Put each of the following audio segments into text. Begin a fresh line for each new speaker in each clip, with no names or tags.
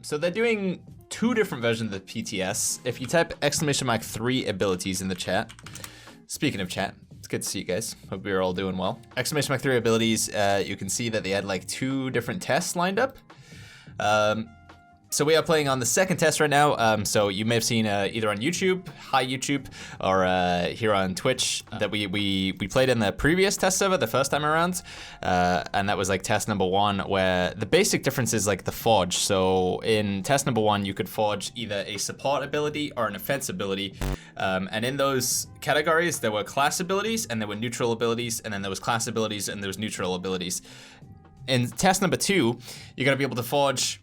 So they're doing two different versions of the PTS. If you type !3 abilities in the chat, speaking of chat, it's good to see you guys. Hope you're all doing well. !3 abilities, you can see that they had like two different tests lined up. So we are playing on the second test right now. So you may have seen either on YouTube, hi YouTube, or here on Twitch that we played in the previous test server the first time around, and that was like test number 1, where the basic difference is like the forge. So in test number 1, you could forge either a support ability or an offense ability, and in those categories there were class abilities and there were neutral abilities, and then there was class abilities and there was neutral abilities. In test number 2, you're gonna be able to forge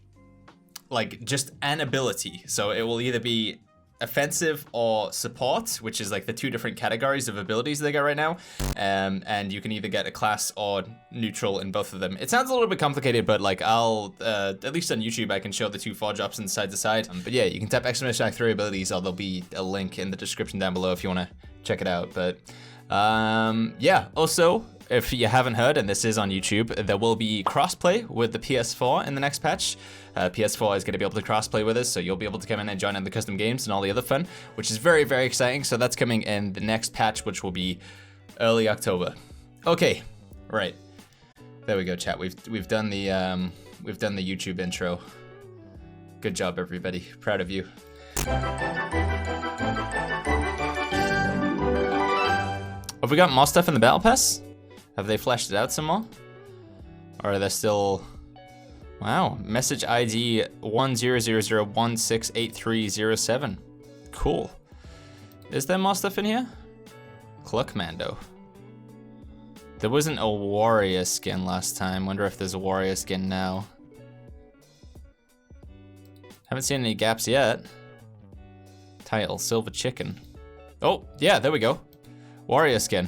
like just an ability. So it will either be offensive or support, which is like the two different categories of abilities they got right now. And you can either get a class or neutral in both of them. It sounds a little bit complicated, but like I'll, at least on YouTube, I can show the two forge options side to side. But yeah, you can tap !3 abilities, or there'll be a link in the description down below if you wanna check it out. But yeah, also, if you haven't heard, and this is on YouTube, there will be crossplay with the PS4 in the next patch. PS4 is going to be able to crossplay with us, so you'll be able to come in and join in the custom games and all the other fun, which is very, very exciting. So that's coming in the next patch, which will be early October. Okay, right. There we go, chat. We've done the YouTube intro. Good job, everybody. Proud of you. Have we got more stuff in the battle pass? Have they fleshed it out some more? Or are they still... Wow, message ID 1000168307. Cool. Is there more stuff in here? Cluckmando. There wasn't a warrior skin last time. Wonder if there's a warrior skin now. Haven't seen any gaps yet. Title, silver chicken. Oh, yeah, there we go. Warrior skin.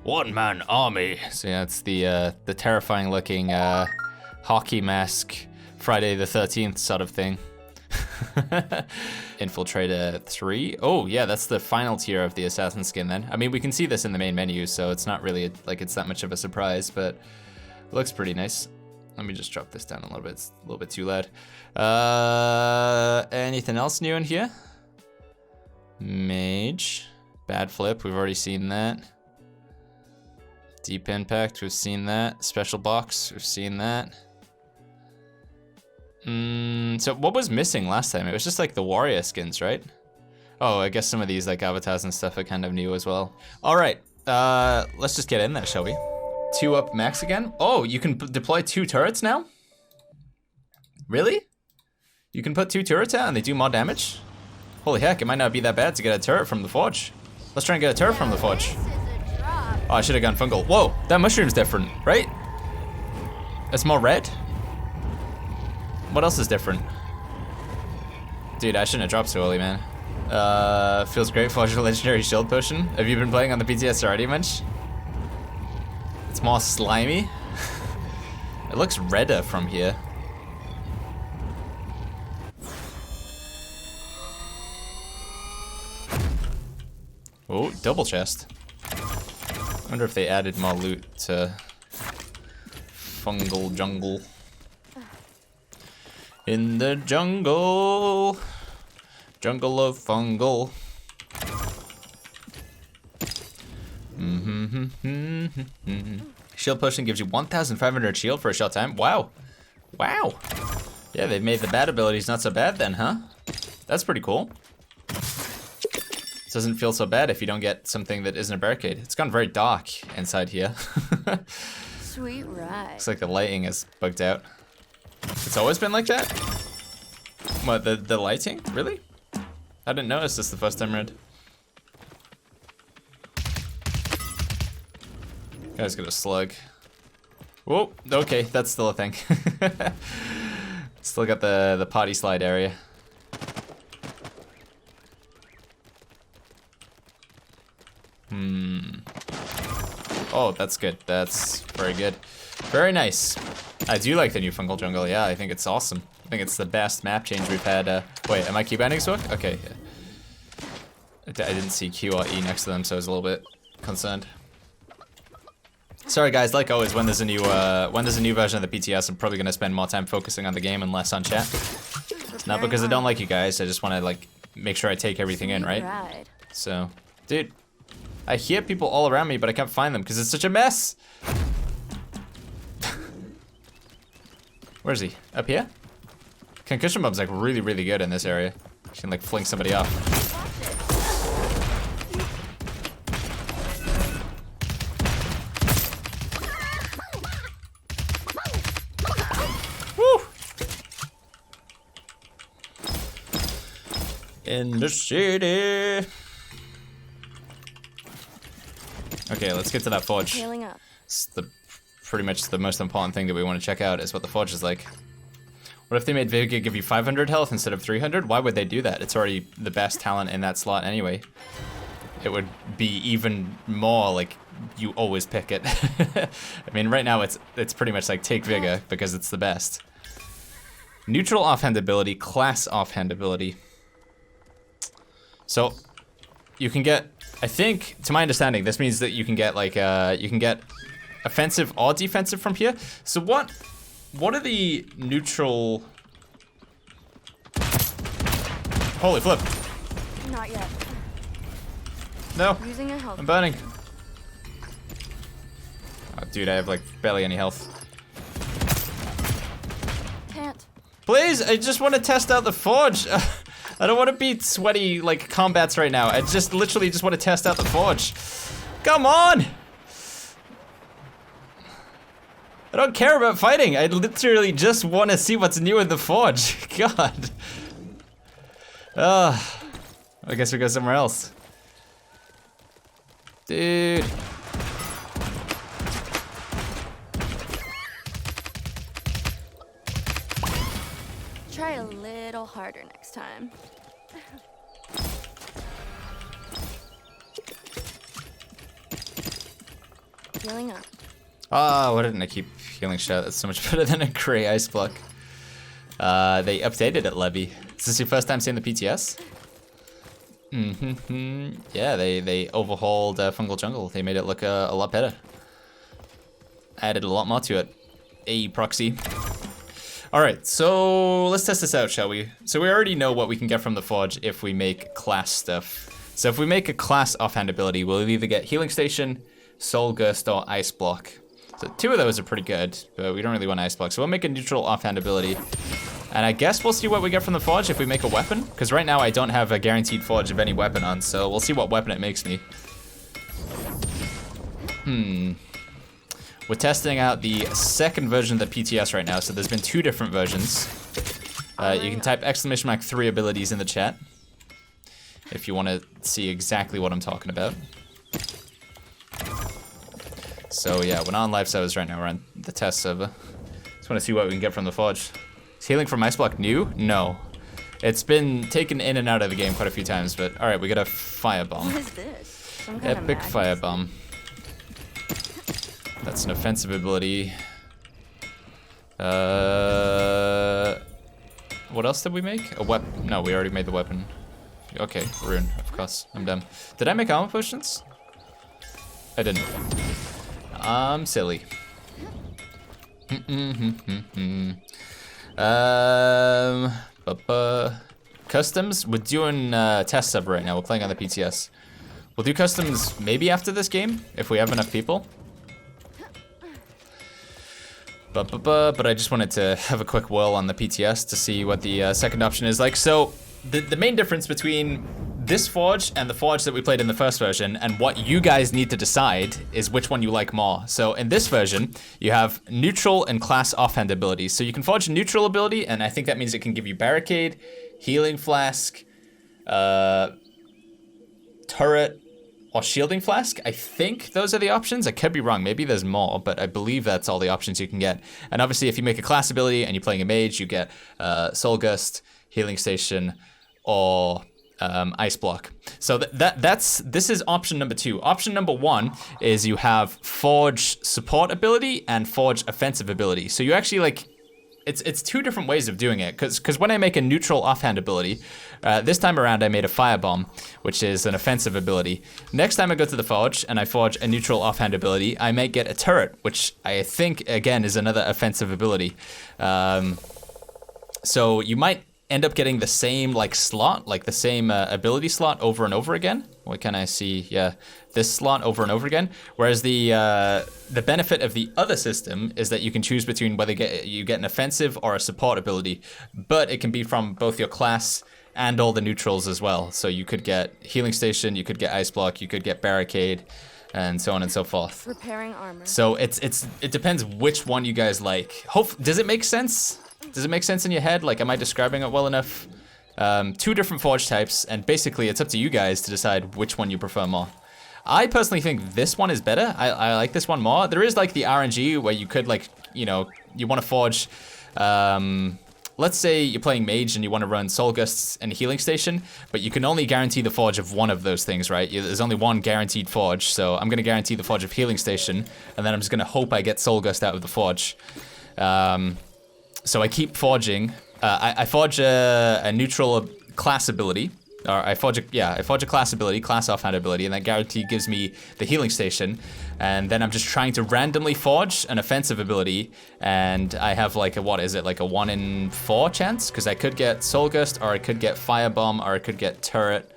One-man army. So yeah, it's the terrifying looking hockey mask Friday the 13th sort of thing. Infiltrator 3. Oh yeah, that's the final tier of the assassin skin then. I mean, we can see this in the main menu, so it's not really like it's that much of a surprise, but it looks pretty nice. Let me just drop this down a little bit. It's a little bit too loud. Anything else new in here? Mage. Bad flip, we've already seen that. Deep impact, we've seen that. Special box, we've seen that. So what was missing last time? It was just like the warrior skins, right? Oh, I guess some of these like avatars and stuff are kind of new as well. All right, let's just get in there, shall we? 2 up max again. Oh, you can deploy 2 turrets now? Really? You can put 2 turrets out and they do more damage? Holy heck, it might not be that bad to get a turret from the forge. Let's try and get a turret from the forge. Oh, I should have gone fungal. Whoa, that mushroom's different, right? It's more red? What else is different? Dude, I shouldn't have dropped so early, man. Feels great, forge a legendary shield potion. Have you been playing on the PTS already much? It's more slimy. It looks redder from here. Oh, double chest. I wonder if they added more loot to Fungal jungle. In the jungle. Jungle of fungal. Shield potion gives you 1,500 shield for a short time. Wow. Wow. Yeah, they've made the bad abilities not so bad then, huh? That's pretty cool. Doesn't feel so bad if you don't get something that isn't a barricade. It's gone very dark inside here.
Sweet ride.
Looks like the lighting is bugged out. It's always been like that? What, the lighting? Really? I didn't notice this the first time around. Guy's got a slug. Whoa, okay, that's still a thing. Still got the potty slide area. Oh, that's good. That's very good. Very nice. I do like the new Fungal Jungle. Yeah, I think it's awesome. I think it's the best map change we've had. Wait, am I key binding work? Okay. Yeah. I didn't see Q or E next to them, so I was a little bit concerned. Sorry guys, like always, when there's a new version of the PTS, I'm probably gonna spend more time focusing on the game and less on chat. Not because I don't like you guys, I just want to like make sure I take everything in, right?
Ride.
So, dude, I hear people all around me, but I can't find them because it's such a mess. Where is he? Up here? Concussion bomb's like really, really good in this area. You can like fling somebody off. Woo! In the city. Okay, let's get to that forge.
Healing up.
It's pretty much the most important thing that we want to check out is what the forge is like. What if they made Vega give you 500 health instead of 300? Why would they do that? It's already the best talent in that slot anyway. It would be even more like you always pick it. I mean, right now it's pretty much like take Vega because it's the best. Neutral offhand ability, class offhand ability. So you can get, I think, to my understanding, this means that you can get like you can get offensive or defensive from here. So what are the neutral? Holy flip!
Not yet.
No,
Using a health.
I'm burning. Oh, dude, I have like barely any health.
Can't.
Please, I just want to test out the forge. I don't want to beat sweaty like combats right now. I just literally just want to test out the forge. Come on! I don't care about fighting. I literally just want to see what's new in the forge. God. I guess we go somewhere else. Dude.
Try a little harder next time. Healing up.
Ah, why didn't I keep healing shot? That's so much better than a gray ice block. They updated it, Levy. Is this your first time seeing the PTS? Yeah, they overhauled Fungal Jungle. They made it look a lot better. Added a lot more to it. A proxy. Alright, so let's test this out, shall we? So we already know what we can get from the Forge if we make class stuff. So if we make a class offhand ability, we'll either get Healing Station, Soul Gust, or Ice Block. So 2 of those are pretty good, but we don't really want Ice Block. So we'll make a neutral offhand ability. And I guess we'll see what we get from the Forge if we make a weapon. Because right now I don't have a guaranteed Forge of any weapon on, so we'll see what weapon it makes me. We're testing out the second version of the PTS right now, so there's been 2 different versions. You can type !3 abilities in the chat if you want to see exactly what I'm talking about. So yeah, we're not on live servers right now, we're on the test server. Just want to see what we can get from the Forge. Is healing from Ice Block new? No. It's been taken in and out of the game quite a few times, but alright, we got a Firebomb.
What is this? Some kind of
Epic
madness.
Firebomb. That's an offensive ability. What else did we make? A weapon? No, we already made the weapon. Okay, rune, of course. I'm dumb. Did I make armor potions? I didn't. I'm silly. Customs? We're doing test sub right now. We're playing on the PTS. We'll do customs maybe after this game, if we have enough people. But I just wanted to have a quick whirl on the PTS to see what the second option is like. So the main difference between this Forge and the Forge that we played in the first version, and what you guys need to decide, is which one you like more. So in this version, you have neutral and class offhand abilities. So you can forge a neutral ability, and I think that means it can give you Barricade, Healing Flask, Turret, or Shielding Flask. I think those are the options. I could be wrong. Maybe there's more, but I believe that's all the options you can get. And obviously, if you make a class ability and you're playing a mage, you get Soul Gust, Healing Station, or Ice Block. So this is option number 2. Option number 1 is you have Forge support ability and Forge offensive ability. So you actually like, it's 2 different ways of doing it. Because when I make a neutral offhand ability, this time around I made a Firebomb, which is an offensive ability. Next time I go to the Forge and I forge a neutral offhand ability, I may get a Turret, which I think again is another offensive ability. So you might end up getting the same like slot, like the same ability slot over and over again. What can I see? Yeah, this slot over and over again. Whereas the benefit of the other system is that you can choose between whether you get an offensive or a support ability, but it can be from both your class and all the neutrals as well. So you could get healing station, you could get ice block, you could get barricade, and so on and so forth.
Repairing armor.
So it depends which one you guys like. Does it make sense? Does it make sense in your head? Like, am I describing it well enough? 2 different forge types, and basically it's up to you guys to decide which one you prefer more. I personally think this one is better. I like this one more. There is like the RNG where you could like, you know, you want to forge, let's say you're playing mage and you want to run soul gusts and healing station, but you can only guarantee the forge of one of those things, right? There's only one guaranteed forge, so I'm going to guarantee the forge of healing station, and then I'm just going to hope I get soul gust out of the forge. So I keep forging. I forge a neutral class ability, or I forge a class ability, class offhand ability, and that guarantee gives me the healing station. And then I'm just trying to randomly forge an offensive ability, and I have like a, what is it, like a 1 in 4 chance? Because I could get soul gust, or I could get firebomb, or I could get turret.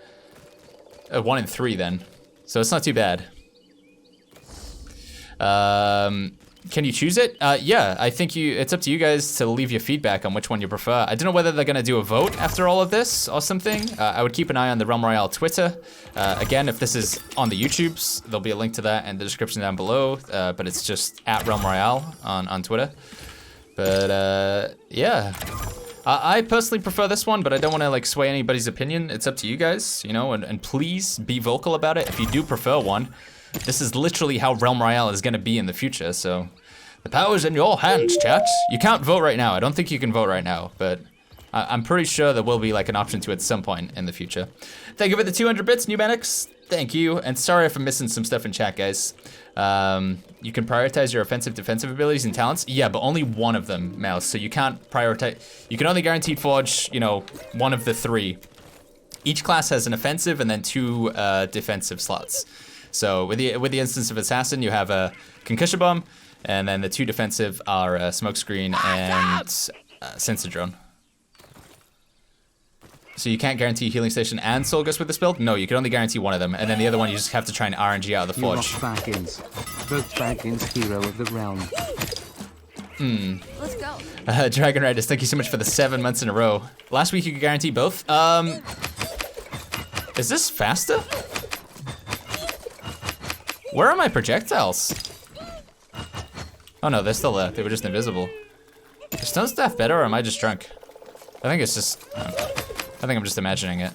1 in 3 then, so it's not too bad. Can you choose it? Yeah, I think it's up to you guys to leave your feedback on which one you prefer. I don't know whether they're gonna do a vote after all of this or something. I would keep an eye on the Realm Royale Twitter. Again, if this is on the YouTubes, there'll be a link to that in the description down below, but it's just at Realm Royale on Twitter. But yeah, I personally prefer this one, but I don't wanna like sway anybody's opinion. It's up to you guys, you know, and please be vocal about it if you do prefer one. This is literally how Realm Royale is gonna be in the future, so the power's in your hands, chat. You can't vote right now. I don't think you can vote right now, but I'm pretty sure there will be like an option to it at some point in the future. Thank you for the 200 bits, Nubanix. Thank you, and sorry if I'm missing some stuff in chat, guys. You can prioritize your offensive, defensive abilities and talents. Yeah, but only one of them, Mouse. So you can't prioritize. You can only guarantee forge, you know, one of the 3. Each class has an offensive and then 2 defensive slots. So with the instance of Assassin, you have a Concussion Bomb, and then the 2 defensive are Smokescreen and Sensor Drone. So you can't guarantee Healing Station and Soul Gust with this build? No, you can only guarantee one of them, and then the other one you just have to try and RNG out of the Forge.
Baggins. Vote Baggins Hero of the Realm.
Let's go.
Dragon Riders, thank you so much for the 7 months in a row. Last week you could guarantee both. Is this faster? Where are my projectiles? Oh no, they're still there. They were just invisible. Is stun staff better, or am I just drunk? I think it's just, I think I'm just imagining it.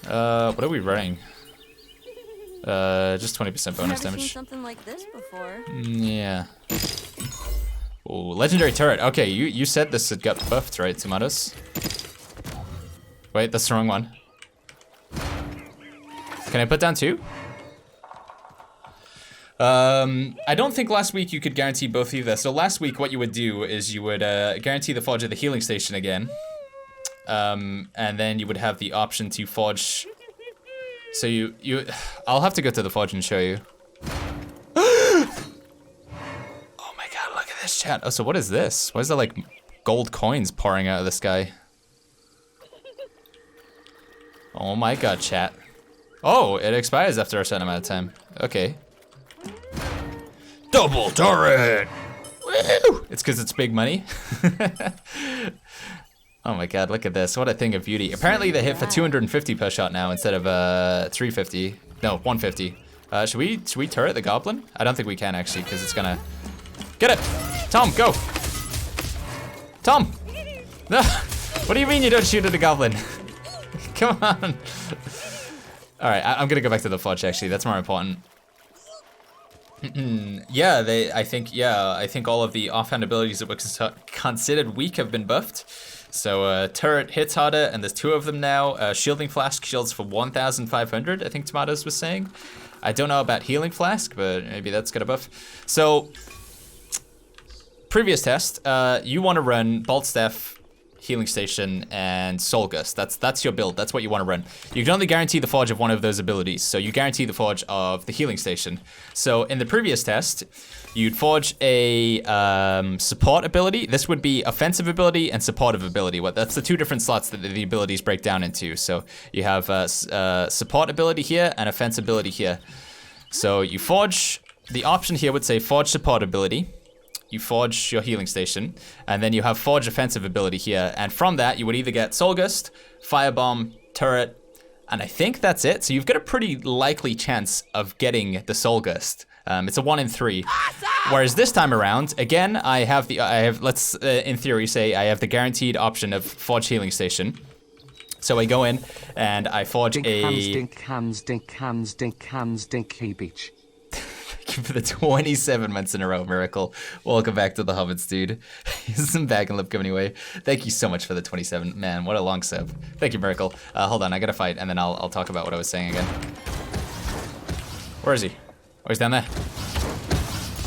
What are we running? Just 20% bonus
Never
damage.
seen something like this before.
Yeah. Oh, legendary turret. Okay, you said this had got buffed, right, Tomatoes? Wait, that's the wrong one. Can I put down 2? I don't think last week you could guarantee both either. So last week what you would do is you would guarantee the forge of the healing station again. And then you would have the option to forge. So I'll have to go to the forge and show you. Oh my god, look at this, chat. Oh, so what is this? Why is there like gold coins pouring out of the sky? Oh my god, chat. Oh, it expires after a certain amount of time. Okay. Double turret! Woo! It's because it's big money. Oh my god, look at this. What a thing of beauty. Apparently they hit for 250 per shot now instead of 350. No, 150. Should we turret the goblin? I don't think we can actually, because it's gonna... Get it! Tom, go! Tom! No! What do you mean you don't shoot at a goblin? Come on. All right, I'm gonna go back to the forge actually. That's more important. Yeah, I think all of the offhand abilities that were considered weak have been buffed. So turret hits harder, and there's 2 of them now. Shielding Flask shields for 1,500, I think Tomatoes was saying. I don't know about Healing Flask, but maybe that's got a buff. So, previous test, you want to run Bolt Staff, Healing Station, and Soul Gust. That's your build. That's what you want to run. You can only guarantee the forge of one of those abilities. So you guarantee the forge of the Healing Station. So in the previous test, you'd forge a support ability. This would be offensive ability and supportive ability. That's the two different slots that the abilities break down into. So you have support ability here and offense ability here. So you forge, the option here would say forge support ability. You forge your Healing Station, and then you have forge offensive ability here. And from that, you would either get Soul Gust, Firebomb, Turret, and I think that's it. So you've got a pretty likely chance of getting the Soul Gust. It's a 1 in 3. Awesome! Whereas this time around, again, let's in theory say I have the guaranteed option of forge Healing Station. So I go in and I forge
dink hams, hey beach.
For the 27 months in a row, Miracle. Welcome back to the Hobbits, dude. Here's some bag and lip giving away. Thank you so much for the 27. Man, what a long sub. Thank you, Miracle. Hold on, I gotta fight, and then I'll talk about what I was saying again. Where is he? Oh, he's down there.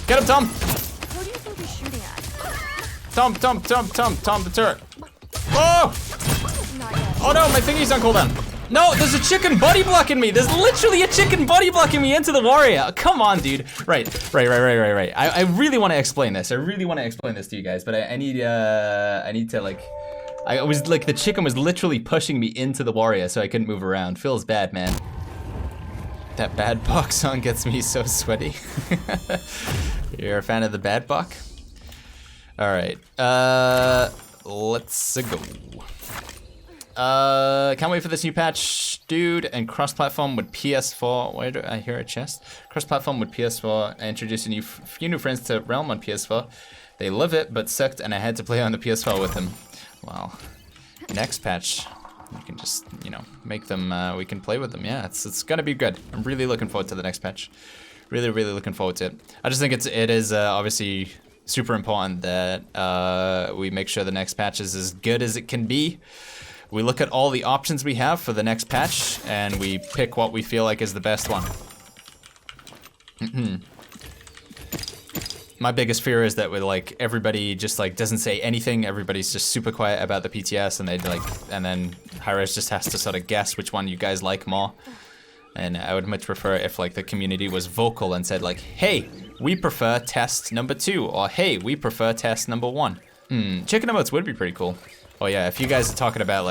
Get him, Tom!
What do you think he's shooting at?
Tom, the turret. Oh!
Not yet.
Oh no, my thingy's on cooldown. No, there's a chicken body blocking me. There's literally a chicken body blocking me into the warrior. Come on, dude. Right. I really want to explain this. I really want to explain this to you guys, but I need to like, I was like, the chicken was literally pushing me into the warrior, so I couldn't move around. Feels bad, man. That Bad Bok song gets me so sweaty. You're a fan of the Bad Bok? All right. Let's go. Can't wait for this new patch, dude. And cross-platform with PS4. Where do I hear a chest? Cross-platform with PS4. I introduced a few new friends to Realm on PS4. They love it, but sucked, and I had to play on the PS4 with them. Well, next patch, we can just, make them. We can play with them. Yeah, it's gonna be good. I'm really looking forward to the next patch. Really looking forward to it. I just think it is obviously super important that we make sure the next patch is as good as it can be. We look at all the options we have for the next patch, and we pick what we feel like is the best one. My biggest fear is that everybody just doesn't say anything. Everybody's just super quiet about the PTS, and and then Hi-Rez just has to sort of guess which one you guys like more. And I would much prefer if the community was vocal and said hey, we prefer test number 2, or hey, we prefer test number 1. Chicken emotes would be pretty cool. Oh yeah, if you guys are talking about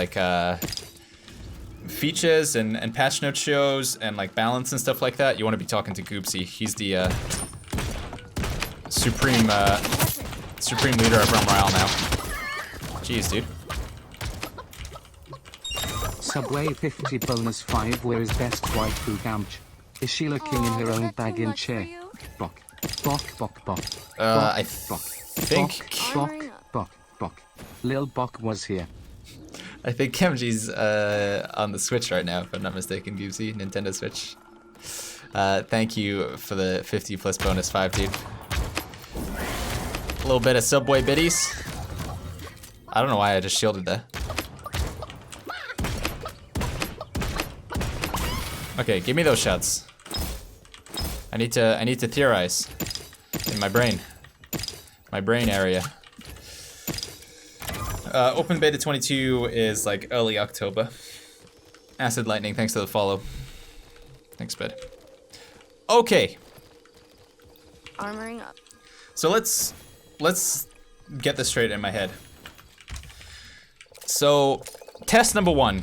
features and patch note shows and balance and stuff like that, you want to be talking to Goopsy. He's the supreme leader of Royale now. Jeez, dude.
Subway 50 bonus 5. Where is best waifu gamch? Is she looking in her own bag in chair? Bok.
I think
Bok. Lil Bok was here.
I think Kemji's on the Switch right now, if I'm not mistaken, Goopsy. Nintendo Switch. Thank you for the 50 plus bonus 5, dude. A little bit of Subway biddies. I don't know why I just shielded there. Okay, give me those shots. I need to theorize in my brain. My brain area. Open beta 22 is early October. Acid Lightning, thanks to the follow. Thanks, bud. Okay.
Armoring up.
So let's get this straight in my head. So, test number 1.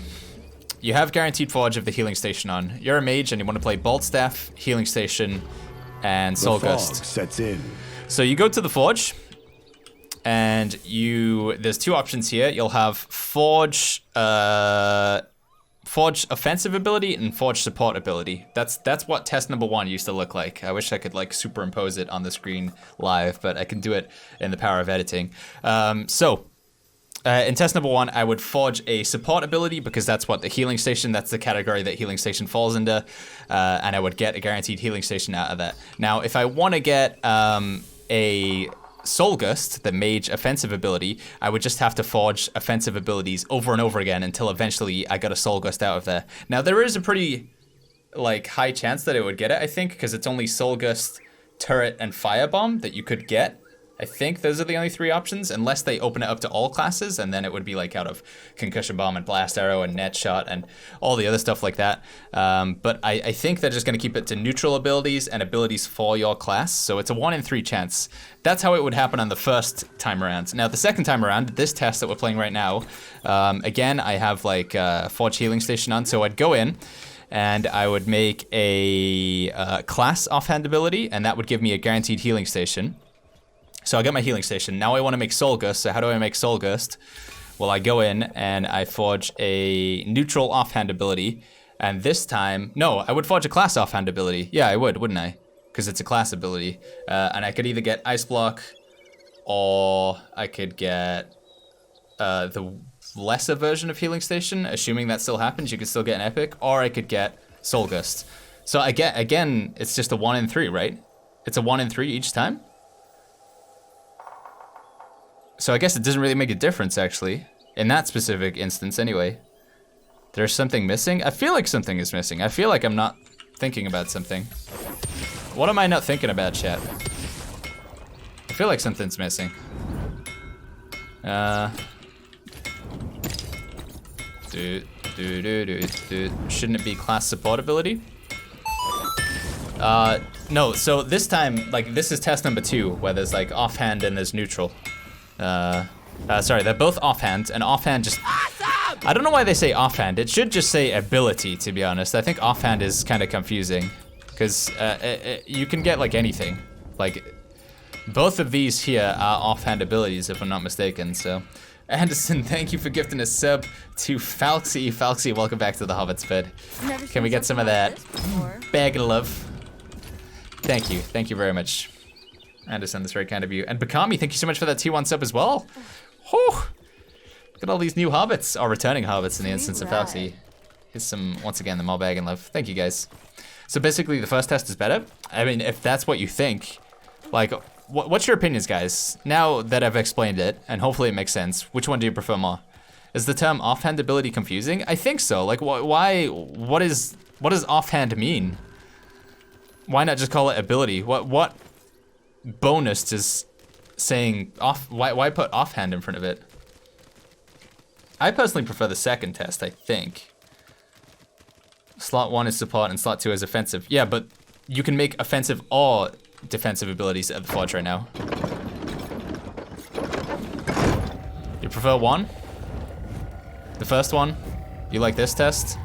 You have guaranteed forge of the Healing Station on. You're a mage and you want to play Bolt Staff, Healing Station, and Soul Gust.
Sets in.
So you go to the forge, and there's 2 options here. You'll have forge offensive ability and forge support ability. That's what test number 1 used to look like. I wish I could superimpose it on the screen live, but I can do it in the power of editing. In test number 1, I would forge a support ability because that's what the Healing Station, that's the category that Healing Station falls into, and I would get a guaranteed Healing Station out of that. Now, if I want to get a Soul Gust, the mage offensive ability, I would just have to forge offensive abilities over and over again until eventually I got a Soul Gust out of there. Now, there is a pretty high chance that it would get it, I think, because it's only Soul Gust, Turret, and Firebomb that you could get I think those are the only 3 options, unless they open it up to all classes, and then it would be like out of Concussion Bomb and Blast Arrow and Net Shot and all the other stuff like that. But I think they're just going to keep it to neutral abilities and abilities for your class, so it's a 1 in 3 chance. That's how it would happen on the first time around. Now, the second time around, this test that we're playing right now, again, I have like Forge Healing Station on, so I'd go in, and I would make a class offhand ability, and that would give me a guaranteed healing station. So I got my healing station. Now I want to make Soul Gust. So how do I make Soul Gust? Well, I go in and I forge a neutral offhand ability. And this time, no, I would forge a class offhand ability. Yeah, I would, wouldn't I? Because it's a class ability. And I could either get Ice Block, or I could get the lesser version of Healing Station. Assuming that still happens, you could still get an Epic. Or I could get Soul Gust. So again, it's just a 1 in 3, right? It's a 1 in 3 each time? So I guess it doesn't really make a difference, actually. In that specific instance, anyway. There's something missing? I feel like something is missing. I feel like I'm not thinking about something. What am I not thinking about, chat? I feel like something's missing. Shouldn't it be class support ability? No, so this time, like, this is test number 2, where there's, like, offhand and there's neutral. Sorry, they're both offhand, and offhand just... Awesome! I don't know why they say offhand. It should just say ability, to be honest. I think offhand is kind of confusing, because you can get, like, anything. Like, both of these here are offhand abilities, if I'm not mistaken, so... Anderson, thank you for gifting a sub to Falxy. Falxy, welcome back to the Hobbit's Bed. Can we get some of that bag of love? Thank you very much. Anderson, that's very kind of you. And Bakami, thank you so much for that T1 sub as well. Whew. Look at all these new hobbits, or returning hobbits in the instance of Falxy. Here's some, once again, the more bag and love. Thank you guys. So basically the first test is better. I mean, if that's what you think, like, what's your opinions, guys? Now that I've explained it, and hopefully it makes sense, which one do you prefer more? Is the term offhand ability confusing? I think so. Like, why, what does offhand mean? Why not just call it ability? What bonus does saying off, why put offhand in front of it? I personally prefer the second test, I think. Slot 1 is support and slot 2 is offensive. Yeah, but you can make offensive or defensive abilities at the Forge right now. You prefer 1? The first one? You like this test?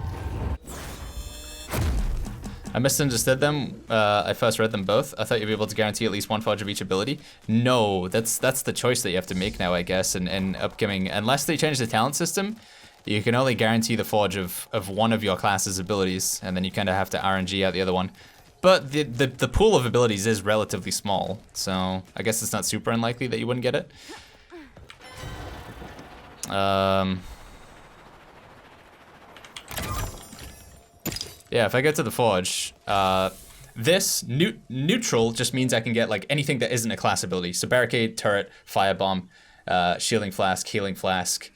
I misunderstood them. I first read them both. I thought you'd be able to guarantee at least 1 forge of each ability. No, that's the choice that you have to make now, I guess, in upcoming, unless they change the talent system, you can only guarantee the forge of 1 of your class's abilities, and then you kind of have to RNG out the other one. But the pool of abilities is relatively small, so I guess it's not super unlikely that you wouldn't get it. Yeah, if I get to the Forge, this neutral just means I can get like anything that isn't a class ability. So Barricade, Turret, Firebomb, Shielding Flask, Healing Flask,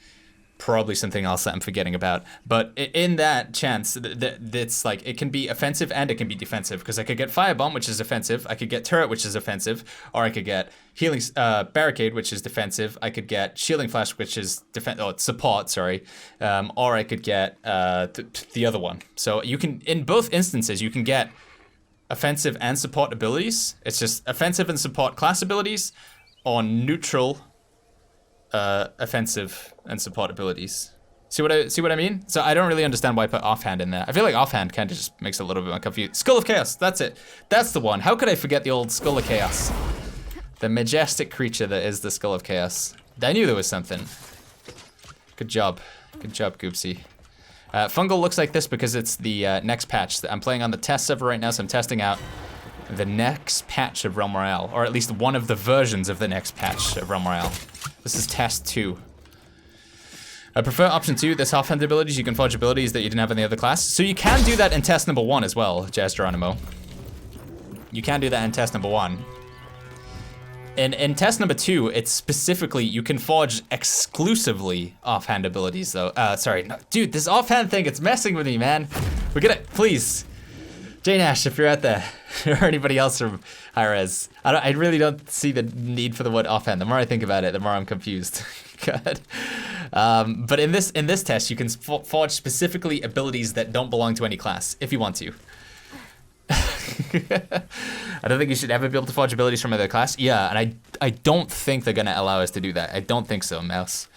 probably something else that I'm forgetting about. But in that chance, it's like it can be offensive and it can be defensive, because I could get Firebomb, which is offensive, I could get Turret, which is offensive, or I could get Healing Barricade, which is defensive, I could get Shielding Flash, which is support, sorry, or I could get the other one. So you can, in both instances, you can get offensive and support abilities. It's just offensive and support class abilities, or neutral offensive and support abilities. See what I mean? So I don't really understand why I put offhand in there. I feel like offhand kind of just makes it a little bit more confused. Skull of Chaos, that's it. That's the one. How could I forget the old Skull of Chaos? The majestic creature that is the Skull of Chaos. I knew there was something. Good job. Good job, Goopsy. Fungal looks like this because it's the next patch. I'm playing on the test server right now, so I'm testing out the next patch of Realm Royale, or at least one of the versions of the next patch of Realm Royale. This is test 2. I prefer option 2. There's offhand abilities. You can forge abilities that you didn't have in the other class. So you can do that in test number 1 as well, Jazz Geronimo. You can do that in test number 1. In test number 2, it's specifically, you can forge exclusively offhand abilities though. Sorry, no, dude, this offhand thing, it's messing with me, man. We're gonna, please. Jane Ash, if you're out there, or anybody else from high res, I really don't see the need for the word offhand. The more I think about it, the more I'm confused. God. But in this test, you can forge specifically abilities that don't belong to any class, if you want to. I don't think you should ever be able to forge abilities from another class. Yeah, and I don't think they're gonna allow us to do that. I don't think so, Mouse.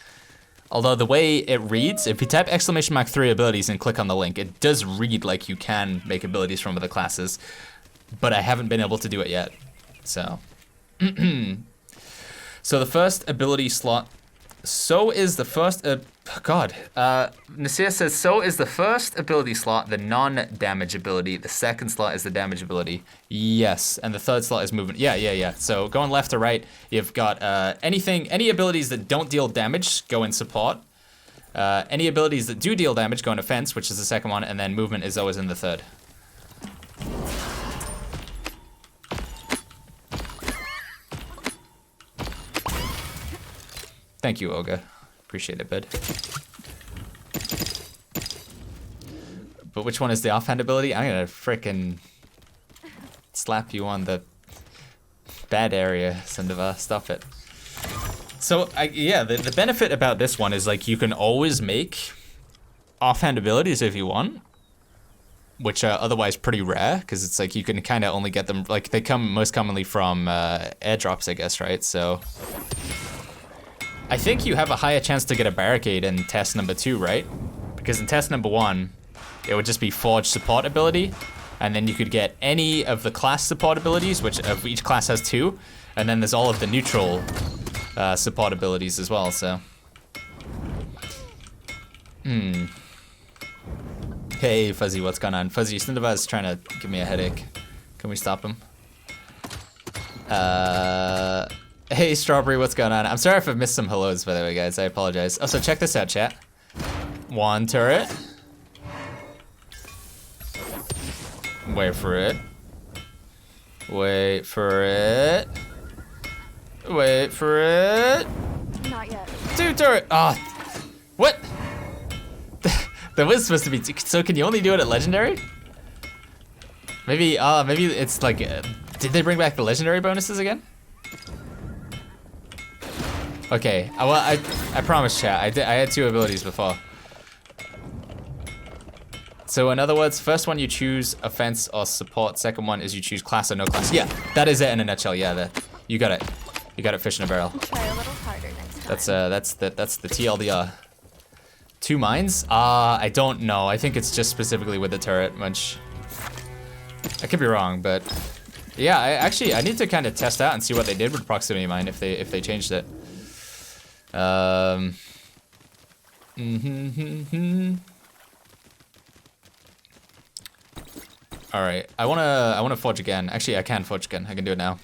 Although the way it reads, if you type !3 abilities and click on the link, it does read like you can make abilities from other classes, but I haven't been able to do it yet, so. So the first ability slot, so is the first, Nasir says, so is the first ability slot the non-damage ability, the second slot is the damage ability. Yes, and the third slot is movement. Yeah. So going left to right, you've got any abilities that don't deal damage go in support. Any abilities that do deal damage go in offense, which is the second one, and then movement is always in the third. Thank you, Olga. Appreciate it, bud. But which one is the offhand ability? I'm gonna frickin' slap you on the bad area, Sandoval. Stop it. So, yeah, the benefit about this one is, like, you can always make offhand abilities if you want, which are otherwise pretty rare, because it's like you can kind of only get them, like, they come most commonly from airdrops, I guess, right? So I think you have a higher chance to get a barricade in test number 2, right? Because in test number 1, it would just be forge support ability, and then you could get any of the class support abilities, which of each class has 2, and then there's all of the neutral support abilities as well, so. Hey, Fuzzy, what's going on? Fuzzy, Cinderva's trying to give me a headache. Can we stop him? Hey, Strawberry, what's going on? I'm sorry if I've missed some hellos, by the way, guys. I apologize. Also, check this out, chat. 1 turret. Wait for it. Wait for it. Wait for it.
Not yet.
2 turret. Oh, what? That was supposed to be. So can you only do it at legendary? Maybe it's like. Did they bring back the legendary bonuses again? Okay. Well, I promise, chat. I had 2 abilities before. So in other words, first one you choose offense or support. Second one is you choose class or no class. Yeah, that is it in a nutshell. Yeah, you got it. You got it. Fish in a barrel.
Try a little harder next time.
That's the TLDR. 2 mines? I don't know. I think it's just specifically with the turret, which I could be wrong, but yeah, I need to kind of test out and see what they did with proximity mine if they changed it. All right, I wanna forge again. Actually, I can forge again. I can do it now.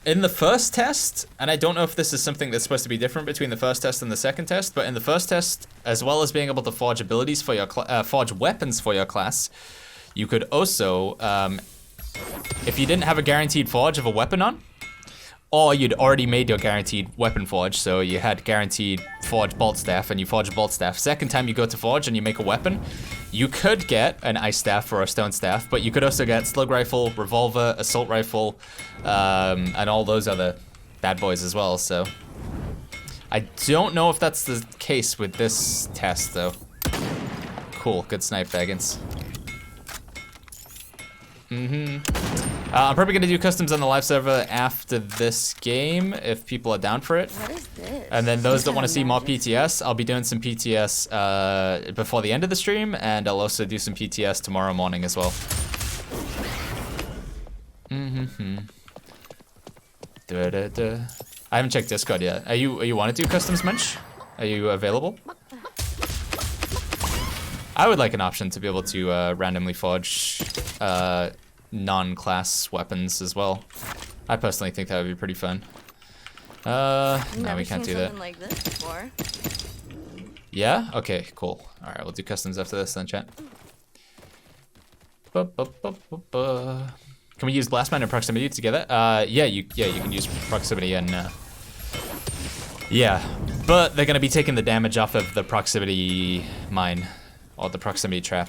In the first test, and I don't know if this is something that's supposed to be different between the first test and the second test, but in the first test, as well as being able to forge abilities for your forge weapons for your class, you could also, if you didn't have a guaranteed forge of a weapon on, or you'd already made your guaranteed weapon forge, so you had guaranteed forge bolt staff and you forge a bolt staff. Second time you go to forge and you make a weapon, you could get an ice staff or a stone staff, but you could also get slug rifle, revolver, assault rifle, and all those other bad boys as well, so. I don't know if that's the case with this test, though. Cool, good snipe, Baggins. I'm probably gonna do customs on the live server after this game if people are down for it.
What is this?
And then those that want to see more PTS, I'll be doing some PTS before the end of the stream, and I'll also do some PTS tomorrow morning as well. I haven't checked Discord yet. Are you want to do customs, Munch? Are you available? I would like an option to be able to randomly forge non-class weapons as well. I personally think that would be pretty fun. No, we can't do that.
Like this before.
Yeah? Okay, cool. All right, we'll do customs after this then, chat. Can we use blast mine and proximity together? Yeah, you can use proximity and yeah, but they're gonna be taking the damage off of the proximity mine or the proximity trap.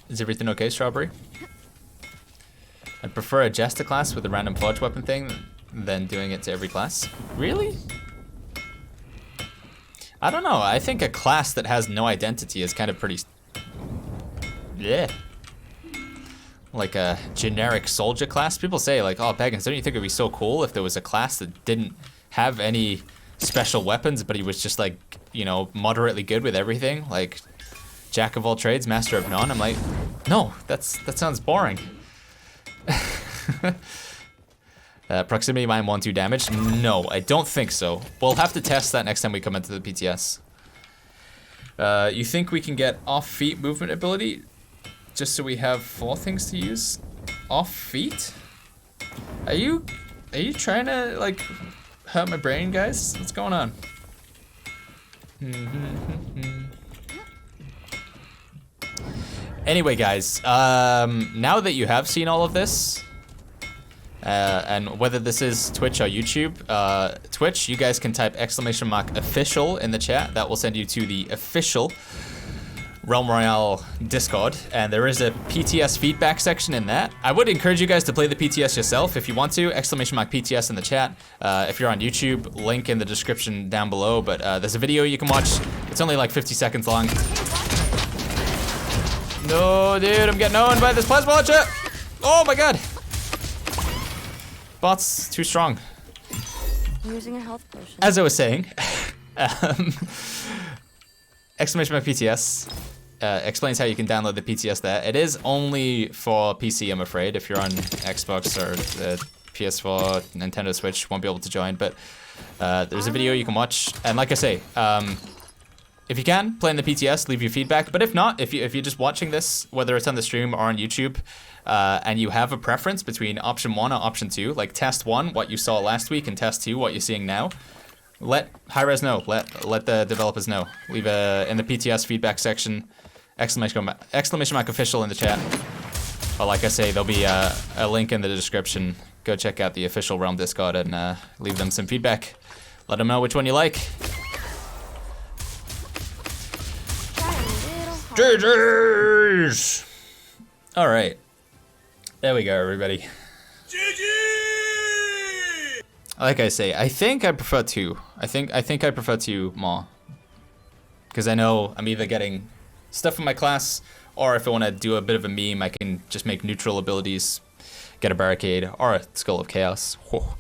Is everything okay, Strawberry? I'd prefer a Jester class with a random forge weapon thing than doing it to every class. Really? I don't know. I think a class that has no identity is kind of pretty... Yeah. Like a generic soldier class. People say like, oh, Baggins, don't you think it'd be so cool if there was a class that didn't have any special weapons, but he was just like, you know, moderately good with everything? Like, jack of all trades, master of none. I'm like, no, that sounds boring. Proximity mine 1-2 damage? No, I don't think so. We'll have to test that next time we come into the PTS. You think we can get off feet movement ability just so we have 4 things to use? Off feet? Are you trying to like hurt my brain, guys? What's going on? Anyway, guys, now that you have seen all of this, and whether this is Twitch or YouTube, Twitch, you guys can type !official in the chat. That will send you to the official Realm Royale Discord, and there is a PTS feedback section in that. I would encourage you guys to play the PTS yourself if you want to. !PTS in the chat. If you're on YouTube, link in the description down below, but there's a video you can watch. It's only like 50 seconds long. No, dude, I'm getting owned by this plasma launcher. Oh my god. Bot's too strong.
Using a health potion.
As I was saying, !PTS explains how you can download the PTS there. It is only for PC, I'm afraid. If you're on Xbox or the PS4, Nintendo Switch, won't be able to join. But there's a video you can watch. And like I say, if you can, play in the PTS, leave your feedback. But if not, if you're just watching this, whether it's on the stream or on YouTube, and you have a preference between option 1 or option 2, like test 1, what you saw last week, and test 2, what you're seeing now, let Hi-Res know. Let the developers know. Leave in the PTS feedback section, !official in the chat. Or like I say, there'll be a link in the description. Go check out the official Realm Discord and leave them some feedback. Let them know which one you like. GG's! Alright. There we go, everybody. GG! Like I say, I think I prefer 2. I think I prefer 2 more. Because I know I'm either getting stuff from my class, or if I want to do a bit of a meme, I can just make neutral abilities, get a barricade, or a Skull of Chaos. Whoa.